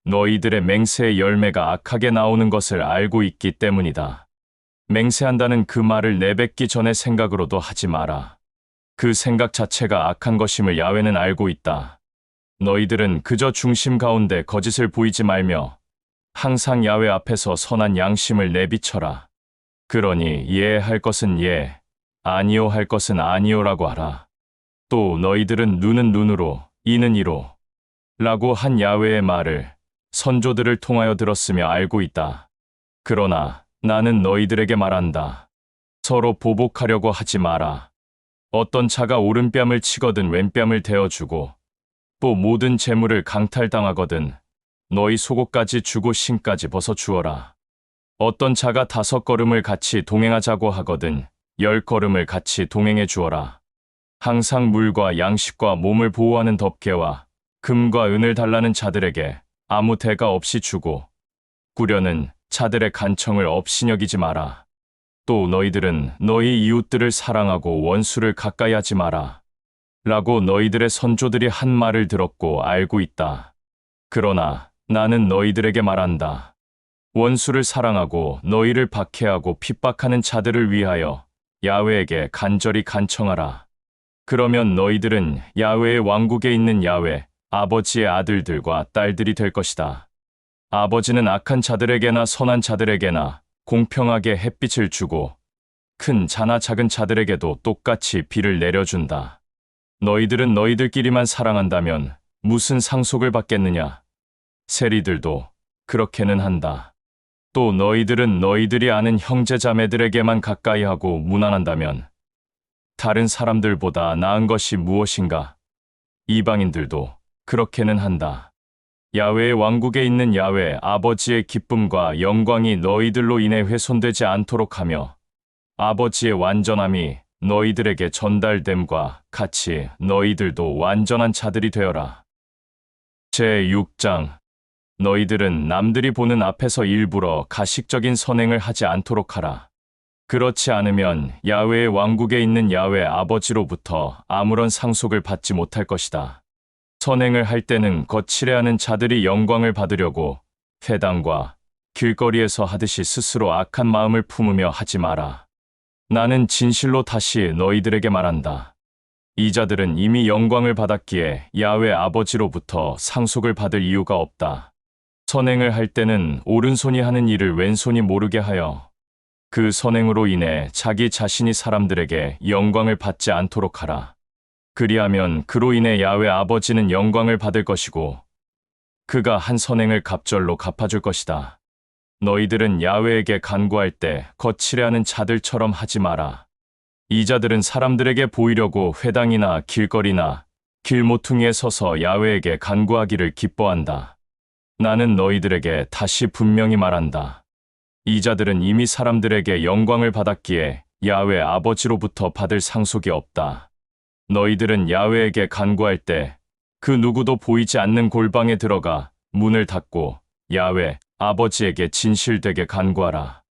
너희들의 맹세의 열매가 악하게 나오는 것을 알고 있기 때문이다. 맹세한다는 그 말을 내뱉기 전에 생각으로도 하지 마라. 그 생각 자체가 악한 것임을 야훼는 알고 있다. 너희들은 그저 중심 가운데 거짓을 보이지 말며 항상 야훼 앞에서 선한 양심을 내비쳐라. 그러니 예 할 것은 예, 아니요 할 것은 아니요라고 하라. 또 너희들은 눈은 눈으로, 이는 이로 라고 한 야훼의 말을 선조들을 통하여 들었으며 알고 있다. 그러나 나는 너희들에게 말한다. 서로 보복하려고 하지 마라. 어떤 자가 오른뺨을 치거든 왼뺨을 대어주고 또 모든 재물을 강탈당하거든 너희 속옷까지 주고 신까지 벗어주어라. 어떤 자가 5걸음을 같이 동행하자고 하거든 10걸음을 같이 동행해 주어라. 항상 물과 양식과 몸을 보호하는 덮개와 금과 은을 달라는 자들에게 아무 대가 없이 주고 꾸려는 자들의 간청을 업신여기지 마라. 또 너희들은 너희 이웃들을 사랑하고 원수를 가까이 하지 마라. 라고 너희들의 선조들이 한 말을 들었고 알고 있다. 그러나 나는 너희들에게 말한다. 원수를 사랑하고 너희를 박해하고 핍박하는 자들을 위하여 야훼에게 간절히 간청하라. 그러면 너희들은 야훼의 왕국에 있는 야훼 아버지의 아들들과 딸들이 될 것이다. 아버지는 악한 자들에게나 선한 자들에게나 공평하게 햇빛을 주고 큰 자나 작은 자들에게도 똑같이 비를 내려준다. 너희들은 너희들끼리만 사랑한다면 무슨 상속을 받겠느냐? 세리들도 그렇게는 한다. 또 너희들은 너희들이 아는 형제자매들에게만 가까이 하고 무난한다면 다른 사람들보다 나은 것이 무엇인가? 이방인들도 그렇게는 한다. 야훼의 왕국에 있는 야훼 아버지의 기쁨과 영광이 너희들로 인해 훼손되지 않도록 하며 아버지의 완전함이 너희들에게 전달됨과 같이 너희들도 완전한 자들이 되어라. 제6장 너희들은 남들이 보는 앞에서 일부러 가식적인 선행을 하지 않도록 하라. 그렇지 않으면 야훼의 왕국에 있는 야훼 아버지로부터 아무런 상속을 받지 못할 것이다. 선행을 할 때는 거칠해하는 자들이 영광을 받으려고 회당과 길거리에서 하듯이 스스로 악한 마음을 품으며 하지 마라. 나는 진실로 다시 너희들에게 말한다. 이 자들은 이미 영광을 받았기에 야훼 아버지로부터 상속을 받을 이유가 없다. 선행을 할 때는 오른손이 하는 일을 왼손이 모르게 하여 그 선행으로 인해 자기 자신이 사람들에게 영광을 받지 않도록 하라. 그리하면 그로 인해 야훼 아버지는 영광을 받을 것이고 그가 한 선행을 갑절로 갚아줄 것이다. 너희들은 야훼에게 간구할 때 거칠해하는 자들처럼 하지 마라. 이 자들은 사람들에게 보이려고 회당이나 길거리나 길모퉁이에 서서 야훼에게 간구하기를 기뻐한다. 나는 너희들에게 다시 분명히 말한다. 이 자들은 이미 사람들에게 영광을 받았기에 야훼 아버지로부터 받을 상속이 없다. 너희들은 야훼에게 간구할 때 그 누구도 보이지 않는 골방에 들어가 문을 닫고 야훼 아버지에게 진실되게 간구하라.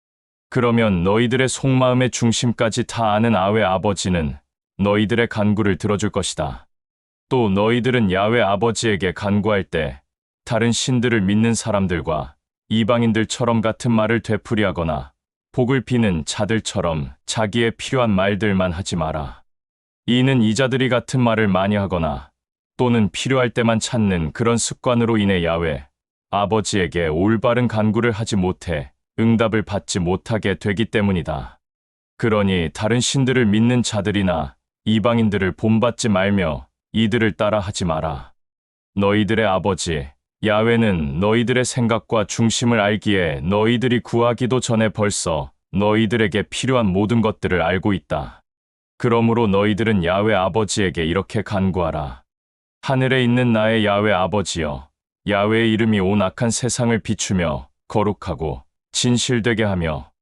그러면 너희들의 속마음의 중심까지 다 아는 야훼 아버지는 너희들의 간구를 들어줄 것이다. 또 너희들은 야훼 아버지에게 간구할 때 다른 신들을 믿는 사람들과 이방인들처럼 같은 말을 되풀이하거나 복을 비는 자들처럼 자기의 필요한 말들만 하지 마라. 이는 이 자들이 같은 말을 많이 하거나 또는 필요할 때만 찾는 그런 습관으로 인해 야훼 아버지에게 올바른 간구를 하지 못해 응답을 받지 못하게 되기 때문이다. 그러니 다른 신들을 믿는 자들이나 이방인들을 본받지 말며 이들을 따라 하지 마라. 너희들의 아버지 야훼는 너희들의 생각과 중심을 알기에 너희들이 구하기도 전에 벌써 너희들에게 필요한 모든 것들을 알고 있다. 그러므로 너희들은 야훼 아버지에게 이렇게 간구하라. 하늘에 있는 나의 야훼 아버지여, 야훼의 이름이 온 악한 세상을 비추며 거룩하고 진실되게 하며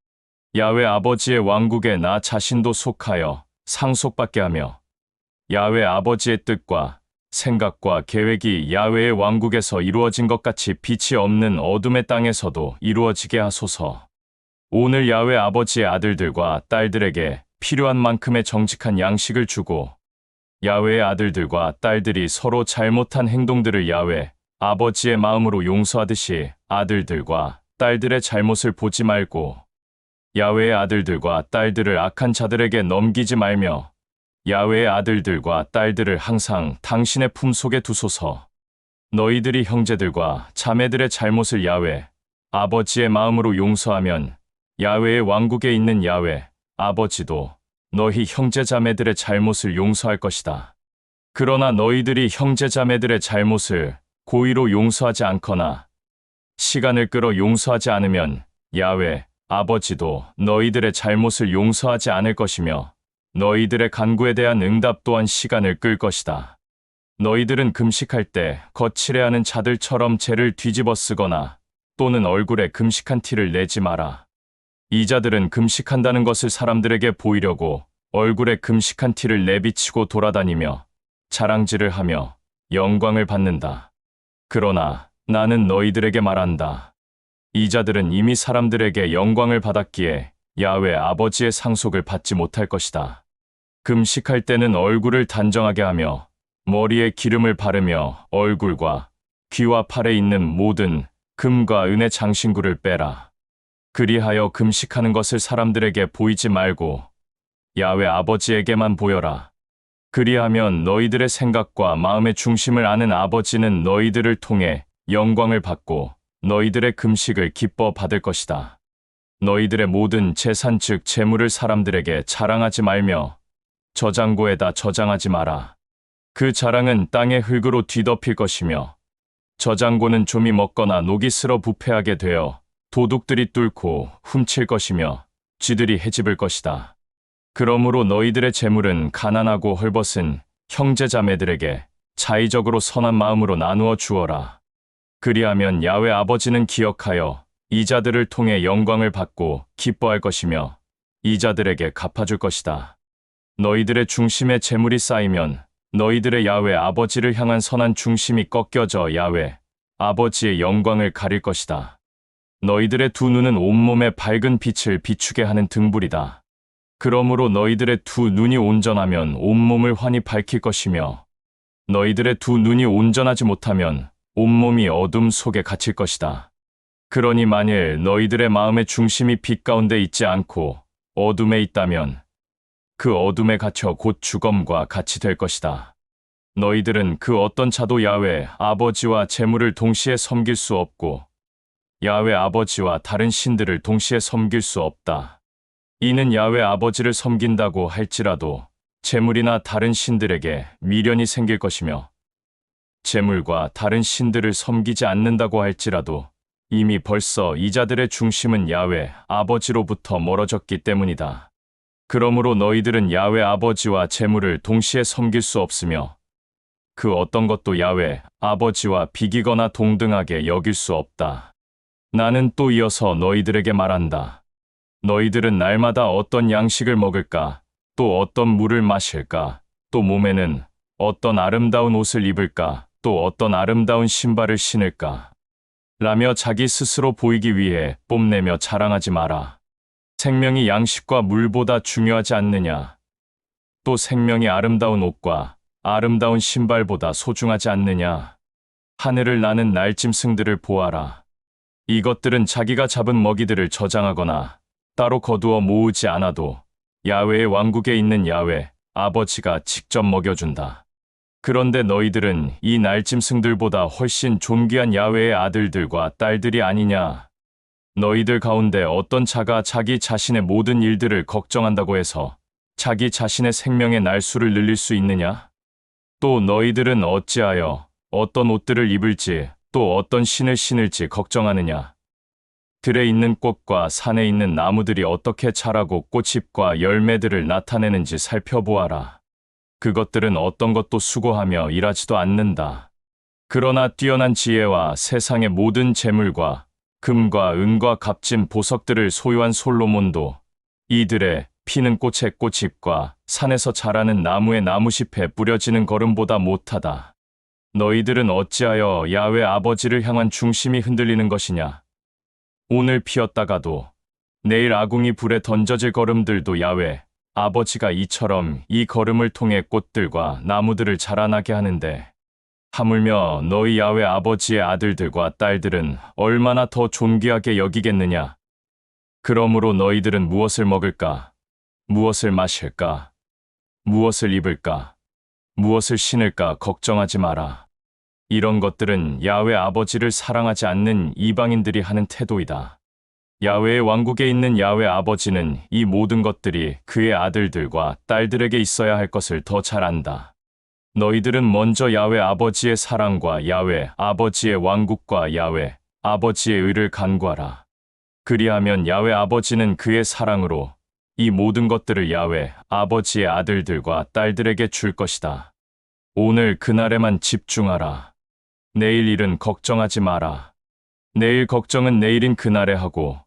야훼 아버지의 왕국에 나 자신도 속하여 상속받게 하며 야훼 아버지의 뜻과 생각과 계획이 야훼의 왕국에서 이루어진 것 같이 빛이 없는 어둠의 땅에서도 이루어지게 하소서. 오늘 야훼 아버지의 아들들과 딸들에게 필요한 만큼의 정직한 양식을 주고 야훼의 아들들과 딸들이 서로 잘못한 행동들을 야훼 아버지의 마음으로 용서하듯이 아들들과 딸들의 잘못을 보지 말고 야훼의 아들들과 딸들을 악한 자들에게 넘기지 말며 야훼의 아들들과 딸들을 항상 당신의 품속에 두소서. 너희들이 형제들과 자매들의 잘못을 야훼 아버지의 마음으로 용서하면 야훼의 왕국에 있는 야훼 아버지도 너희 형제 자매들의 잘못을 용서할 것이다. 그러나 너희들이 형제자매들의 잘못을 고의로 용서하지 않거나 시간을 끌어 용서하지 않으면 야훼 아버지도 너희들의 잘못을 용서하지 않을 것이며 너희들의 간구에 대한 응답 또한 시간을 끌 것이다. 너희들은 금식할 때 거칠해하는 자들처럼 죄를 뒤집어 쓰거나 또는 얼굴에 금식한 티를 내지 마라. 이 자들은 금식한다는 것을 사람들에게 보이려고 얼굴에 금식한 티를 내비치고 돌아다니며 자랑질을 하며 영광을 받는다. 그러나 나는 너희들에게 말한다. 이 자들은 이미 사람들에게 영광을 받았기에 야훼 아버지의 상속을 받지 못할 것이다. 금식할 때는 얼굴을 단정하게 하며 머리에 기름을 바르며 얼굴과 귀와 팔에 있는 모든 금과 은의 장신구를 빼라. 그리하여 금식하는 것을 사람들에게 보이지 말고 야훼 아버지에게만 보여라. 그리하면 너희들의 생각과 마음의 중심을 아는 아버지는 너희들을 통해 영광을 받고 너희들의 금식을 기뻐 받을 것이다. 너희들의 모든 재산 즉 재물을 사람들에게 자랑하지 말며 저장고에다 저장하지 마라. 그 자랑은 땅의 흙으로 뒤덮일 것이며 저장고는 좀이 먹거나 녹이 쓸어 부패하게 되어 도둑들이 뚫고 훔칠 것이며 쥐들이 헤집을 것이다. 그러므로 너희들의 재물은 가난하고 헐벗은 형제자매들에게 자의적으로 선한 마음으로 나누어 주어라. 그리하면 야훼 아버지는 기억하여 이 자들을 통해 영광을 받고 기뻐할 것이며 이 자들에게 갚아줄 것이다. 너희들의 중심에 재물이 쌓이면 너희들의 야훼 아버지를 향한 선한 중심이 꺾여져 야훼 아버지의 영광을 가릴 것이다. 너희들의 두 눈은 온몸에 밝은 빛을 비추게 하는 등불이다. 그러므로 너희들의 두 눈이 온전하면 온몸을 환히 밝힐 것이며 너희들의 두 눈이 온전하지 못하면 온몸이 어둠 속에 갇힐 것이다. 그러니 만일 너희들의 마음의 중심이 빛 가운데 있지 않고 어둠에 있다면 그 어둠에 갇혀 곧 죽음과 같이 될 것이다. 너희들은 그 어떤 자도 야훼 아버지와 재물을 동시에 섬길 수 없고 야훼 아버지와 다른 신들을 동시에 섬길 수 없다. 이는 야훼 아버지를 섬긴다고 할지라도 재물이나 다른 신들에게 미련이 생길 것이며 재물과 다른 신들을 섬기지 않는다고 할지라도 이미 벌써 이 자들의 중심은 야훼 아버지로부터 멀어졌기 때문이다. 그러므로 너희들은 야훼 아버지와 재물을 동시에 섬길 수 없으며 그 어떤 것도 야훼 아버지와 비기거나 동등하게 여길 수 없다. 나는 또 이어서 너희들에게 말한다. 너희들은 날마다 어떤 양식을 먹을까, 또 어떤 물을 마실까, 또 몸에는 어떤 아름다운 옷을 입을까, 또 어떤 아름다운 신발을 신을까 라며 자기 스스로 보이기 위해 뽐내며 자랑하지 마라. 생명이 양식과 물보다 중요하지 않느냐? 또 생명이 아름다운 옷과 아름다운 신발보다 소중하지 않느냐? 하늘을 나는 날짐승들을 보아라. 이것들은 자기가 잡은 먹이들을 저장하거나 따로 거두어 모으지 않아도 야훼의 왕국에 있는 야훼 아버지가 직접 먹여준다. 그런데 너희들은 이 날짐승들보다 훨씬 존귀한 야훼의 아들들과 딸들이 아니냐? 너희들 가운데 어떤 자가 자기 자신의 모든 일들을 걱정한다고 해서 자기 자신의 생명의 날수를 늘릴 수 있느냐? 또 너희들은 어찌하여 어떤 옷들을 입을지 또 어떤 신을 신을지 걱정하느냐? 들에 있는 꽃과 산에 있는 나무들이 어떻게 자라고 꽃잎과 열매들을 나타내는지 살펴보아라. 그것들은 어떤 것도 수고하며 일하지도 않는다. 그러나 뛰어난 지혜와 세상의 모든 재물과 금과 은과 값진 보석들을 소유한 솔로몬도 이들의 피는 꽃의 꽃잎과 산에서 자라는 나무의 나무잎에 뿌려지는 걸음보다 못하다. 너희들은 어찌하여 야훼 아버지를 향한 중심이 흔들리는 것이냐? 오늘 피었다가도 내일 아궁이 불에 던져질 걸음들도 야훼 아버지가 이처럼 이 걸음을 통해 꽃들과 나무들을 자라나게 하는데 하물며 너희 야훼 아버지의 아들들과 딸들은 얼마나 더 존귀하게 여기겠느냐? 그러므로 너희들은 무엇을 먹을까? 무엇을 마실까? 무엇을 입을까? 무엇을 신을까 걱정하지 마라. 이런 것들은 야훼 아버지를 사랑하지 않는 이방인들이 하는 태도이다. 야훼의 왕국에 있는 야훼 아버지는 이 모든 것들이 그의 아들들과 딸들에게 있어야 할 것을 더 잘 안다. 너희들은 먼저 야훼 아버지의 사랑과 야훼 아버지의 왕국과 야훼 아버지의 의를 간구하라. 그리하면 야훼 아버지는 그의 사랑으로 이 모든 것들을 야훼 아버지의 아들들과 딸들에게 줄 것이다. 오늘 그날에만 집중하라. 내일 일은 걱정하지 마라. 내일 걱정은 내일인 그날에 하고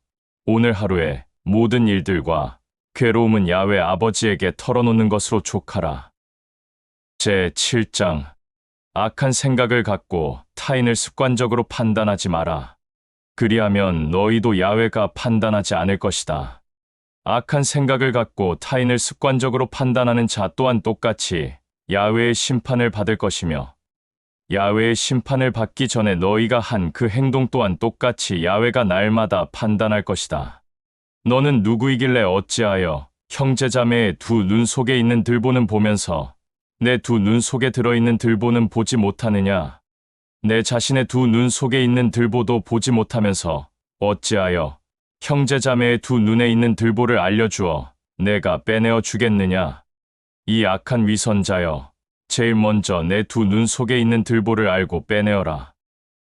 오늘 하루의 모든 일들과 괴로움은 야훼 아버지에게 털어놓는 것으로 족하라. 제7장 악한 생각을 갖고 타인을 습관적으로 판단하지 마라. 그리하면 너희도 야훼가 판단하지 않을 것이다. 악한 생각을 갖고 타인을 습관적으로 판단하는 자 또한 똑같이 야훼의 심판을 받을 것이며 야훼의 심판을 받기 전에 너희가 한 그 행동 또한 똑같이 야훼가 날마다 판단할 것이다. 너는 누구이길래 어찌하여 형제자매의 두 눈 속에 있는 들보는 보면서 내 두 눈 속에 들어있는 들보는 보지 못하느냐? 내 자신의 두 눈 속에 있는 들보도 보지 못하면서 어찌하여 형제자매의 두 눈에 있는 들보를 알려주어 내가 빼내어 주겠느냐? 이 악한 위선자여, 제일 먼저 내 두 눈 속에 있는 들보를 알고 빼내어라.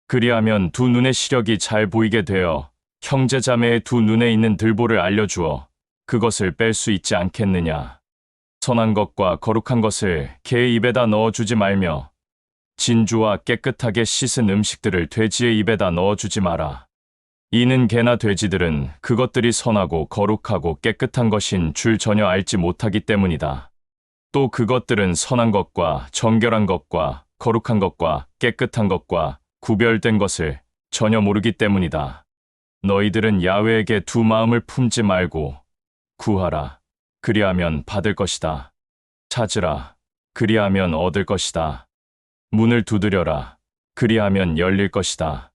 그리하면 두 눈의 시력이 잘 보이게 되어 형제자매의 두 눈에 있는 들보를 알려주어 그것을 뺄 수 있지 않겠느냐. 선한 것과 거룩한 것을 개의 입에다 넣어주지 말며 진주와 깨끗하게 씻은 음식들을 돼지의 입에다 넣어주지 마라. 이는 개나 돼지들은 그것들이 선하고 거룩하고 깨끗한 것인 줄 전혀 알지 못하기 때문이다. 또 그것들은 선한 것과 정결한 것과 거룩한 것과 깨끗한 것과 구별된 것을 전혀 모르기 때문이다. 너희들은 야훼에게 두 마음을 품지 말고 구하라. 그리하면 받을 것이다. 찾으라. 그리하면 얻을 것이다. 문을 두드려라. 그리하면 열릴 것이다.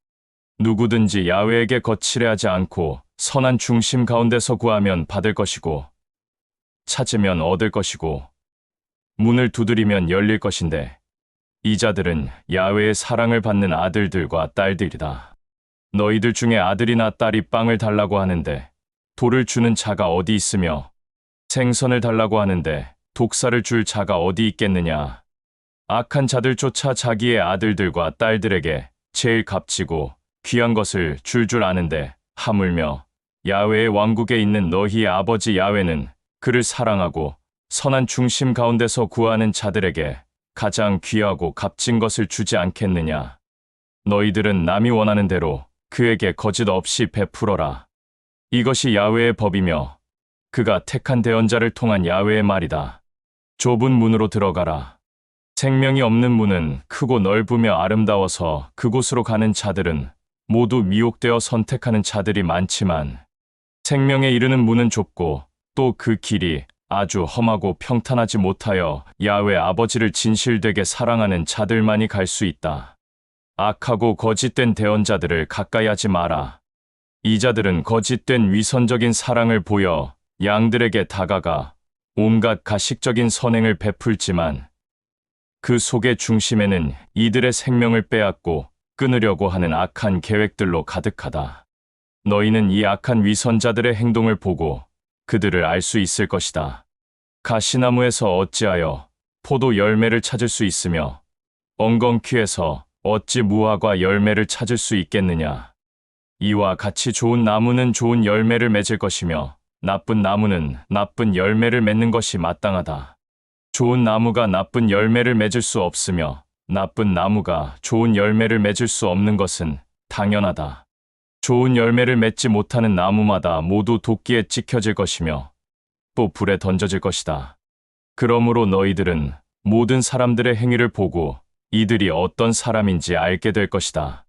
누구든지 야훼에게 거칠해하지 않고 선한 중심 가운데서 구하면 받을 것이고 찾으면 얻을 것이고 문을 두드리면 열릴 것인데 이 자들은 야훼의 사랑을 받는 아들들과 딸들이다. 너희들 중에 아들이나 딸이 빵을 달라고 하는데 돌을 주는 자가 어디 있으며 생선을 달라고 하는데 독사를 줄 자가 어디 있겠느냐. 악한 자들조차 자기의 아들들과 딸들에게 제일 값지고 귀한 것을 줄 아는데 하물며 야훼의 왕국에 있는 너희의 아버지 야훼는 그를 사랑하고 선한 중심 가운데서 구하는 자들에게 가장 귀하고 값진 것을 주지 않겠느냐. 너희들은 남이 원하는 대로 그에게 거짓 없이 베풀어라. 이것이 야훼의 법이며 그가 택한 대언자를 통한 야훼의 말이다. 좁은 문으로 들어가라. 생명이 없는 문은 크고 넓으며 아름다워서 그곳으로 가는 자들은 모두 미혹되어 선택하는 자들이 많지만 생명에 이르는 문은 좁고 또 그 길이 아주 험하고 평탄하지 못하여 야훼 아버지를 진실되게 사랑하는 자들만이 갈 수 있다. 악하고 거짓된 대언자들을 가까이 하지 마라. 이 자들은 거짓된 위선적인 사랑을 보여 양들에게 다가가 온갖 가식적인 선행을 베풀지만 그 속의 중심에는 이들의 생명을 빼앗고 끊으려고 하는 악한 계획들로 가득하다. 너희는 이 악한 위선자들의 행동을 보고 그들을 알 수 있을 것이다. 가시나무에서 어찌하여 포도 열매를 찾을 수 있으며 엉겅퀴에서 어찌 무화과 열매를 찾을 수 있겠느냐. 이와 같이 좋은 나무는 좋은 열매를 맺을 것이며 나쁜 나무는 나쁜 열매를 맺는 것이 마땅하다. 좋은 나무가 나쁜 열매를 맺을 수 없으며 나쁜 나무가 좋은 열매를 맺을 수 없는 것은 당연하다. 좋은 열매를 맺지 못하는 나무마다 모두 도끼에 찍혀질 것이며 또 불에 던져질 것이다. 그러므로 너희들은 모든 사람들의 행위를 보고 이들이 어떤 사람인지 알게 될 것이다.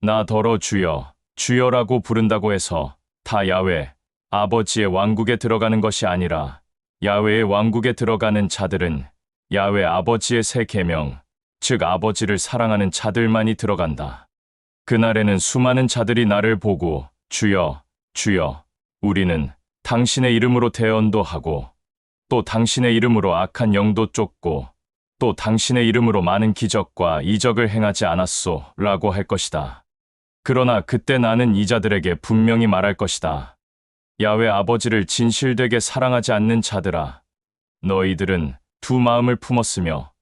나 더러 주여, 주여라고 부른다고 해서 다 야훼 아버지의 왕국에 들어가는 것이 아니라 야훼의 왕국에 들어가는 자들은 야훼 아버지의 새 계명, 즉 아버지를 사랑하는 자들만이 들어간다. 그날에는 수많은 자들이 나를 보고 주여, 주여, 우리는 당신의 이름으로 대언도 하고 또 당신의 이름으로 악한 영도 쫓고 또 당신의 이름으로 많은 기적과 이적을 행하지 않았소 라고 할 것이다. 그러나 그때 나는 이 자들에게 분명히 말할 것이다. 야훼 아버지를 진실되게 사랑하지 않는 자들아, 너희들은 두 마음을 품었으며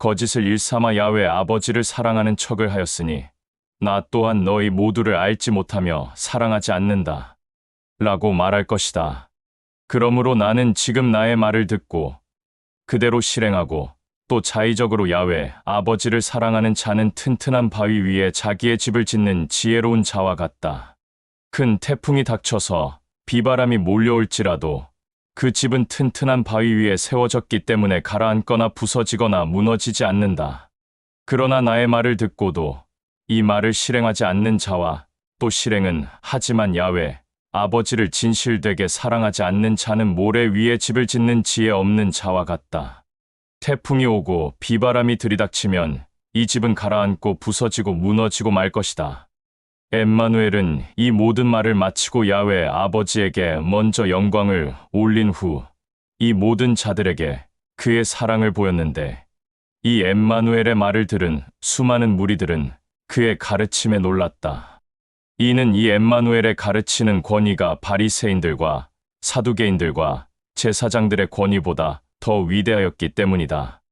거짓을 일삼아 야훼 아버지를 사랑하는 척을 하였으니 나 또한 너희 모두를 알지 못하며 사랑하지 않는다. 라고 말할 것이다. 그러므로 나는 지금 나의 말을 듣고 그대로 실행하고 또 자의적으로 야훼 아버지를 사랑하는 자는 튼튼한 바위 위에 자기의 집을 짓는 지혜로운 자와 같다. 큰 태풍이 닥쳐서 비바람이 몰려올지라도 그 집은 튼튼한 바위 위에 세워졌기 때문에 가라앉거나 부서지거나 무너지지 않는다. 그러나 나의 말을 듣고도 이 말을 실행하지 않는 자와 또 실행은 하지만 야훼 아버지를 진실되게 사랑하지 않는 자는 모래 위에 집을 짓는 지혜 없는 자와 같다. 태풍이 오고 비바람이 들이닥치면 이 집은 가라앉고 부서지고 무너지고 말 것이다. 엠마누엘은 이 모든 말을 마치고 야훼 아버지에게 먼저 영광을 올린 후 이 모든 자들에게 그의 사랑을 보였는데 이 엠마누엘의 말을 들은 수많은 무리들은 그의 가르침에 놀랐다. 이는 이 엠마누엘의 가르치는 권위가 바리새인들과 사두개인들과 제사장들의 권위보다 더 위대하였기 때문이다.